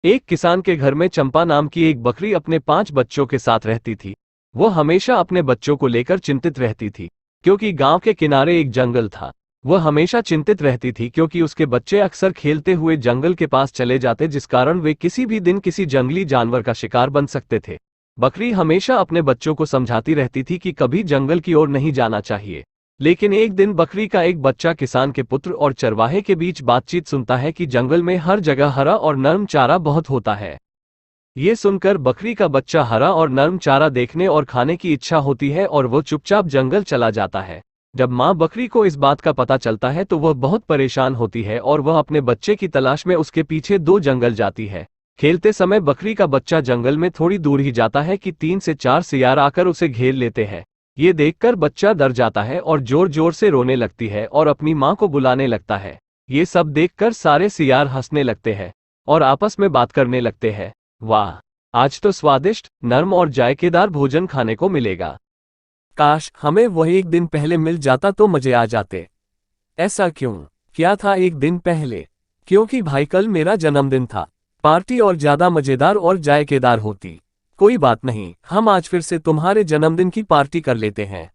एक किसान के घर में चंपा नाम की एक बकरी अपने 5 बच्चों के साथ रहती थी। वो हमेशा अपने बच्चों को लेकर चिंतित रहती थी, क्योंकि गांव के किनारे एक जंगल था। वह हमेशा चिंतित रहती थी क्योंकि उसके बच्चे अक्सर खेलते हुए जंगल के पास चले जाते, जिस कारण वे किसी भी दिन किसी जंगली जानवर का शिकार बन सकते थे। बकरी हमेशा अपने बच्चों को समझाती रहती थी कि कभी जंगल की ओर नहीं जाना चाहिए। लेकिन एक दिन बकरी का एक बच्चा किसान के पुत्र और चरवाहे के बीच बातचीत सुनता है कि जंगल में हर जगह हरा और नरम चारा बहुत होता है। ये सुनकर बकरी का बच्चा हरा और नरम चारा देखने और खाने की इच्छा होती है और वो चुपचाप जंगल चला जाता है। जब माँ बकरी को इस बात का पता चलता है तो वह बहुत परेशान होती है और वह अपने बच्चे की तलाश में उसके पीछे 2 जंगल जाती है। खेलते समय बकरी का बच्चा जंगल में थोड़ी दूर ही जाता है कि 3 से 4 सियार आकर उसे घेर लेते हैं। ये देखकर बच्चा डर जाता है और जोर जोर से रोने लगती है और अपनी माँ को बुलाने लगता है। ये सब देखकर सारे सियार हंसने लगते हैं और आपस में बात करने लगते हैं। वाह, आज तो स्वादिष्ट, नरम और जायकेदार भोजन खाने को मिलेगा। काश हमें वही एक दिन पहले मिल जाता तो मजे आ जाते। ऐसा क्यों? क्या था एक दिन पहले? क्योंकि भाई कल मेरा जन्मदिन था। पार्टी और ज्यादा मजेदार और जायकेदार होती। कोई बात नहीं, हम आज फिर से तुम्हारे जन्मदिन की पार्टी कर लेते हैं।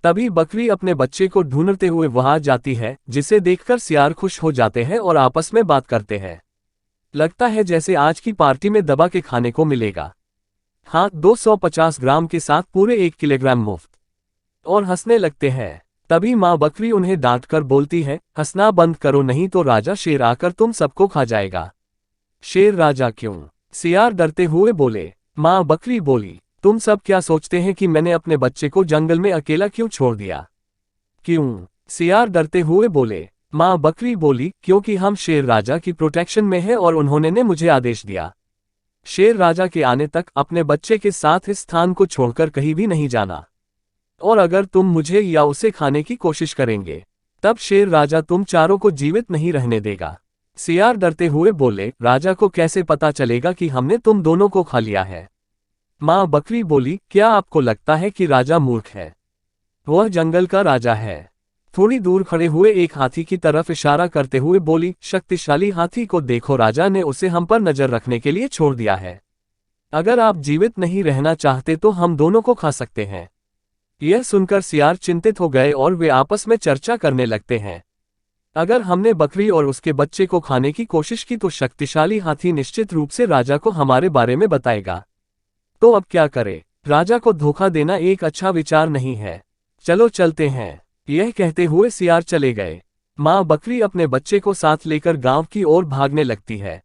तभी बकरी अपने बच्चे को ढूंढते हुए वहां जाती है, जिसे देखकर सियार खुश हो जाते हैं और आपस में बात करते हैं। लगता है जैसे आज की पार्टी में दबा के खाने को मिलेगा। हाँ, 250 ग्राम के साथ पूरे 1 किलोग्राम मुफ्त। और हंसने लगते हैं। तभी माँ बकरी उन्हें डांटकर बोलती है, हंसना बंद करो नहीं तो राजा शेर आकर तुम सबको खा जाएगा। शेर राजा क्यों? सियार डरते हुए बोले। माँ बकरी बोली, तुम सब क्या सोचते हैं कि मैंने अपने बच्चे को जंगल में अकेला क्यों छोड़ दिया? क्यों? सियार डरते हुए बोले। माँ बकरी बोली, क्योंकि हम शेर राजा की प्रोटेक्शन में हैं और उन्होंने ने मुझे आदेश दिया शेर राजा के आने तक अपने बच्चे के साथ इस स्थान को छोड़कर कहीं भी नहीं जाना। और अगर तुम मुझे या उसे खाने की कोशिश करेंगे तब शेर राजा तुम चारों को जीवित नहीं रहने देगा। सियार डरते हुए बोले, राजा को कैसे पता चलेगा कि हमने तुम दोनों को खा लिया है? माँ बकरी बोली, क्या आपको लगता है कि राजा मूर्ख है? वह जंगल का राजा है। थोड़ी दूर खड़े हुए एक हाथी की तरफ इशारा करते हुए बोली, शक्तिशाली हाथी को देखो, राजा ने उसे हम पर नजर रखने के लिए छोड़ दिया है। अगर आप जीवित नहीं रहना चाहते तो हम दोनों को खा सकते हैं। यह सुनकर सियार चिंतित हो गए और वे आपस में चर्चा करने लगते हैं। अगर हमने बकरी और उसके बच्चे को खाने की कोशिश की तो शक्तिशाली हाथी निश्चित रूप से राजा को हमारे बारे में बताएगा। तो अब क्या करें? राजा को धोखा देना एक अच्छा विचार नहीं है। चलो चलते हैं। यह कहते हुए सियार चले गए। माँ बकरी अपने बच्चे को साथ लेकर गांव की ओर भागने लगती है।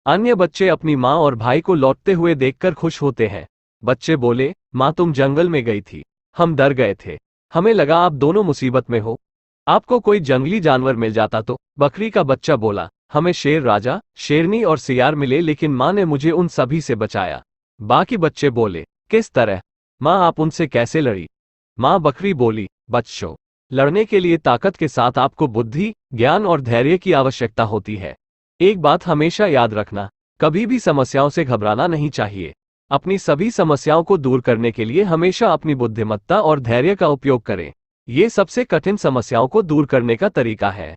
अन्य बच्चे अपनी माँ और भाई को लौटते हुए देखकर खुश होते हैं। बच्चे बोले, माँ तुम जंगल में गई थी, हम डर गए थे, हमें लगा आप दोनों मुसीबत में हो, आपको कोई जंगली जानवर मिल जाता तो। बकरी का बच्चा बोला, हमें शेर राजा, शेरनी और सियार मिले, लेकिन माँ ने मुझे उन सभी से बचाया। बाकी बच्चे बोले, किस तरह? माँ आप उनसे कैसे लड़ी? माँ बकरी बोली, बच्चों, लड़ने के लिए ताकत के साथ आपको बुद्धि, ज्ञान और धैर्य की आवश्यकता होती है। एक बात हमेशा याद रखना, कभी भी समस्याओं से घबराना नहीं चाहिए। अपनी सभी समस्याओं को दूर करने के लिए हमेशा अपनी बुद्धिमत्ता और धैर्य का उपयोग करें। ये सबसे कठिन समस्याओं को दूर करने का तरीका है।